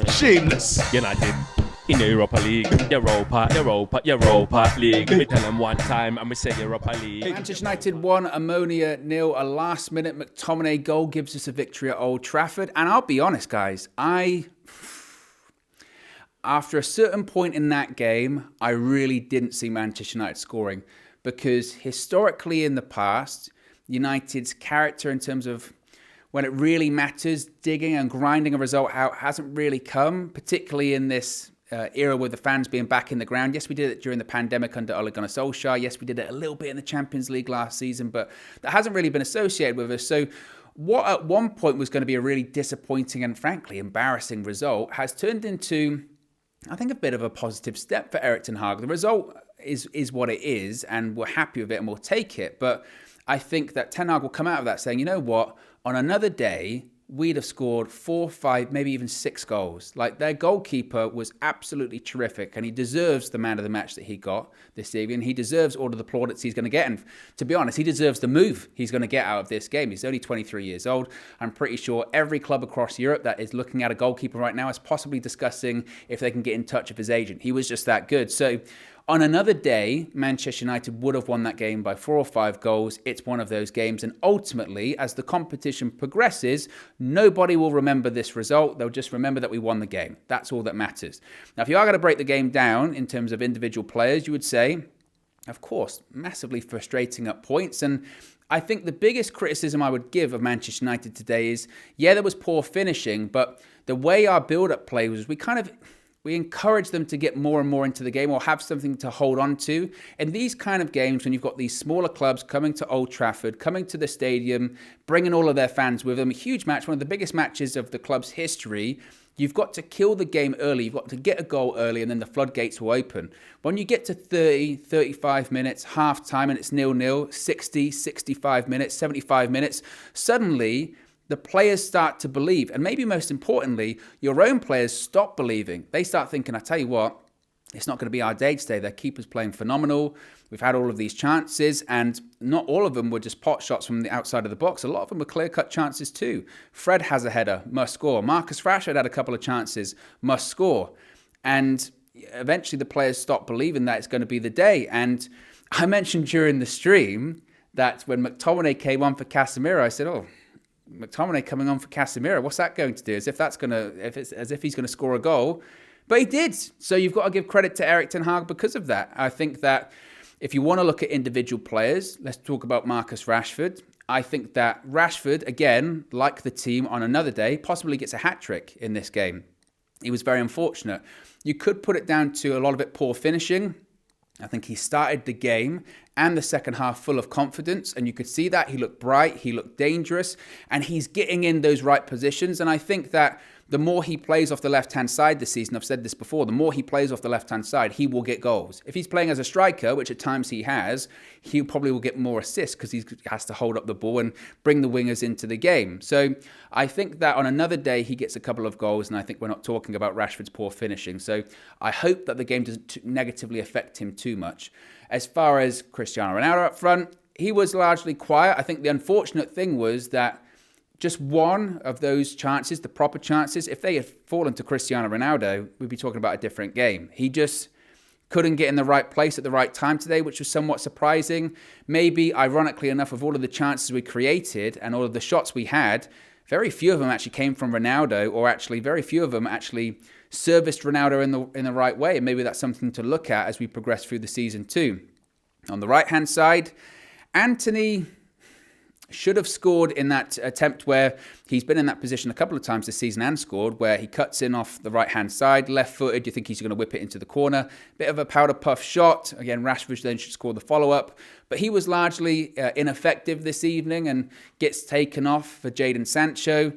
Shameless. United in the Europa League. Europa League. Me tell them one time and we say Europa League. Manchester United 1, Omonia 0. A last-minute McTominay goal gives us a victory at Old Trafford. And I'll be honest, guys, after a certain point in that game, I really didn't see Manchester United scoring. Because historically in the past, United's character in terms of when it really matters, digging and grinding a result out hasn't really come, particularly in this era with the fans being back in the ground. Yes, we did it during the pandemic under Ole Gunnar Solskjaer. Yes, we did it a little bit in the Champions League last season, but that hasn't really been associated with us. So what at one point was going to be a really disappointing and frankly embarrassing result has turned into, I think, a bit of a positive step for Erik ten Hag. The result is what it is, and we're happy with it and we'll take it. But I think that Ten Hag will come out of that saying, you know what, on another day, we'd have scored 4, 5, maybe even 6 goals. Like, their goalkeeper was absolutely terrific, and he deserves the man of the match that he got this evening. He deserves all of the plaudits he's going to get. And to be honest, he deserves the move he's going to get out of this game. He's only 23 years old. I'm pretty sure every club across Europe that is looking at a goalkeeper right now is possibly discussing if they can get in touch with his agent. He was just that good. So on another day, Manchester United would have won that game by 4 or 5 goals. It's one of those games. And ultimately, as the competition progresses, nobody will remember this result. They'll just remember that we won the game. That's all that matters. Now, if you are going to break the game down in terms of individual players, you would say, of course, massively frustrating at points. And I think the biggest criticism I would give of Manchester United today is, yeah, there was poor finishing, but the way our build-up play was, we encourage them to get more and more into the game or have something to hold on to. In these kind of games, when you've got these smaller clubs coming to Old Trafford, coming to the stadium, bringing all of their fans with them, a huge match, one of the biggest matches of the club's history, you've got to kill the game early. You've got to get a goal early, and then the floodgates will open. When you get to 30, 35 minutes, half-time, and it's 0-0, 60, 65 minutes, 75 minutes, suddenly the players start to believe. And maybe most importantly, your own players stop believing. They start thinking, I tell you what, it's not going to be our day today. Their keeper's playing phenomenal. We've had all of these chances, and not all of them were just pot shots from the outside of the box. A lot of them were clear-cut chances too. Fred has a header, must score. Marcus Rashford had a couple of chances, must score. And eventually the players stop believing that it's going to be the day. And I mentioned during the stream that when McTominay came on for Casemiro, I said, McTominay coming on for Casemiro, what's that going to do? As if he's going to score a goal. But he did. So you've got to give credit to Erik ten Hag because of that. I think that if you want to look at individual players, let's talk about Marcus Rashford. I think that Rashford, again, like the team on another day, possibly gets a hat-trick in this game. He was very unfortunate. You could put it down to a lot of it poor finishing. I think he started the game and the second half full of confidence, and you could see that. He looked bright, he looked dangerous, and he's getting in those right positions. And I think that the more he plays off the left-hand side this season, I've said this before, the more he plays off the left-hand side, he will get goals. If he's playing as a striker, which at times he has, he probably will get more assists because he has to hold up the ball and bring the wingers into the game. So I think that on another day, he gets a couple of goals, and I think we're not talking about Rashford's poor finishing. So I hope that the game doesn't negatively affect him too much. As far as Cristiano Ronaldo up front, he was largely quiet. I think the unfortunate thing was that just one of those chances, the proper chances, if they had fallen to Cristiano Ronaldo, we'd be talking about a different game. He just couldn't get in the right place at the right time today, which was somewhat surprising. Maybe, ironically enough, of all of the chances we created and all of the shots we had, very few of them actually came from Ronaldo, or actually very few of them actually serviced Ronaldo in the right way. And maybe that's something to look at as we progress through the season too. On the right-hand side, Antony should have scored in that attempt where he's been in that position a couple of times this season and scored, where he cuts in off the right-hand side, left-footed. You think he's going to whip it into the corner. Bit of a powder puff shot. Again, Rashford then should score the follow-up. But he was largely ineffective this evening and gets taken off for Jadon Sancho.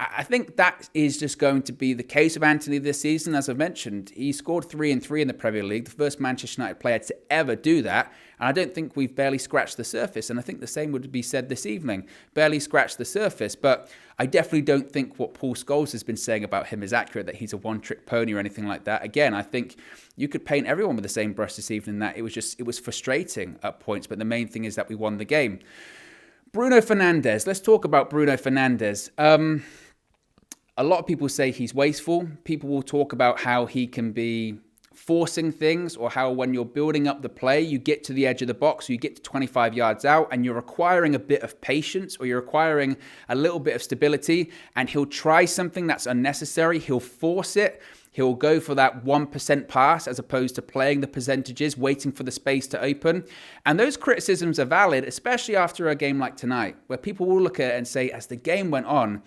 I think that is just going to be the case of Antony this season. As I've mentioned, he scored 3 and 3 in the Premier League, the first Manchester United player to ever do that. And I don't think we've barely scratched the surface. And I think the same would be said this evening. Barely scratched the surface. But I definitely don't think what Paul Scholes has been saying about him is accurate, that he's a one-trick pony or anything like that. Again, I think you could paint everyone with the same brush this evening, that it was frustrating at points. But the main thing is that we won the game. Bruno Fernandez. Let's talk about Bruno Fernandez. A lot of people say he's wasteful. People will talk about how he can be forcing things, or how when you're building up the play, you get to the edge of the box, or you get to 25 yards out, and you're requiring a bit of patience, or you're requiring a little bit of stability, and he'll try something that's unnecessary. He'll force it. He'll go for that 1% pass as opposed to playing the percentages, waiting for the space to open. And those criticisms are valid, especially after a game like tonight, where people will look at it and say, as the game went on,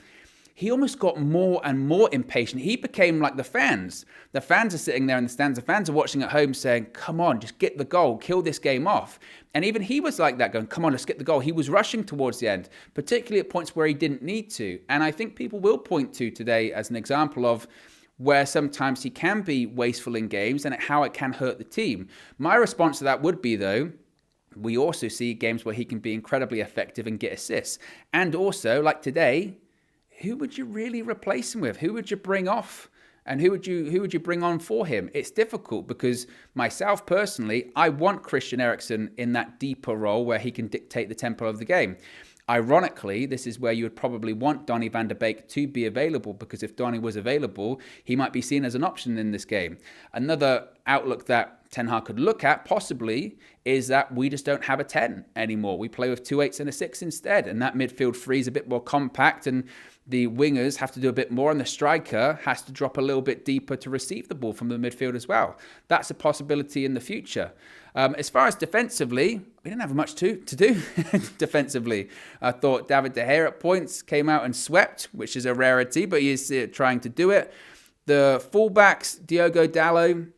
he almost got more and more impatient. He became like the fans. The fans are sitting there in the stands. The fans are watching at home saying, come on, just get the goal, kill this game off. And even he was like that, going, come on, let's get the goal. He was rushing towards the end, particularly at points where he didn't need to. And I think people will point to today as an example of where sometimes he can be wasteful in games and how it can hurt the team. My response to that would be, though, we also see games where he can be incredibly effective and get assists. And also, like today, who would you really replace him with? Who would you bring off? And who would you bring on for him? It's difficult because myself personally, I want Christian Eriksen in that deeper role where he can dictate the tempo of the game. Ironically, this is where you would probably want Donny van de Beek to be available, because if Donny was available, he might be seen as an option in this game. Another outlook that Ten Hag could look at possibly is that we just don't have a 10 anymore. We play with 2 8s and a 6 instead, and that midfield three is a bit more compact, and the wingers have to do a bit more, and the striker has to drop a little bit deeper to receive the ball from the midfield as well. That's a possibility in the future. As far as defensively, we didn't have much to do defensively. I thought David De Gea at points came out and swept, which is a rarity, but he is trying to do it. The fullbacks, Diogo Dalot,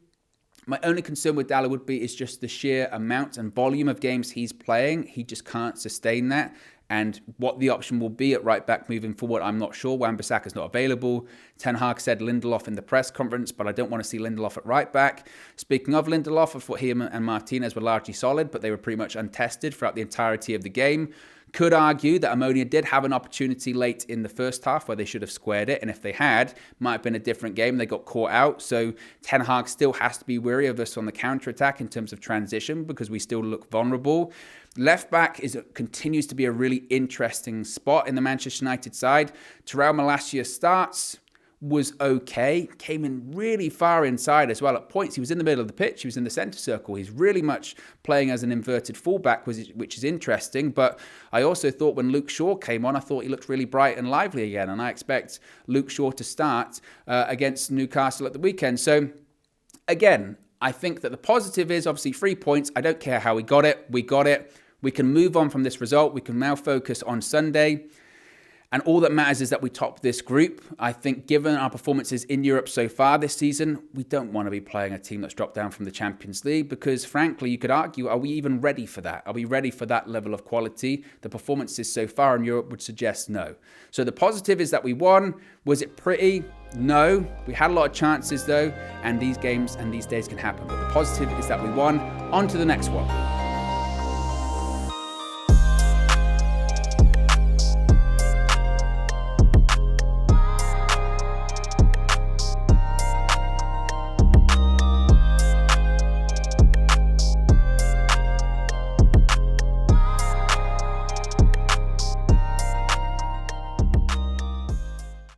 my only concern with Dalot would be is just the sheer amount and volume of games he's playing. He just can't sustain that. And what the option will be at right back moving forward, I'm not sure. Wan-Bissaka's not available. Ten Hag said Lindelof in the press conference, but I don't want to see Lindelof at right back. Speaking of Lindelof, I thought he and Martinez were largely solid, but they were pretty much untested throughout the entirety of the game. Could argue that Omonia did have an opportunity late in the first half where they should have squared it, and if they had, might have been a different game. They got caught out, so Ten Hag still has to be wary of us on the counter-attack in terms of transition, because we still look vulnerable. Left back continues to be a really interesting spot in the Manchester United side. Terrell Malacia starts, was okay, came in really far inside as well at points. He was in the middle of the pitch, he was in the centre circle. He's really much playing as an inverted fullback, which is interesting. But I also thought when Luke Shaw came on, I thought he looked really bright and lively again. And I expect Luke Shaw to start against Newcastle at the weekend. So again, I think that the positive is obviously 3 points. I don't care how we got it. We got it. We can move on from this result. We can now focus on Sunday. And all that matters is that we top this group. I think given our performances in Europe so far this season, we don't want to be playing a team that's dropped down from the Champions League, because frankly, you could argue, are we even ready for that? Are we ready for that level of quality? The performances so far in Europe would suggest no. So the positive is that we won. Was it pretty? No. We had a lot of chances though, and these games and these days can happen. But the positive is that we won. On to the next one.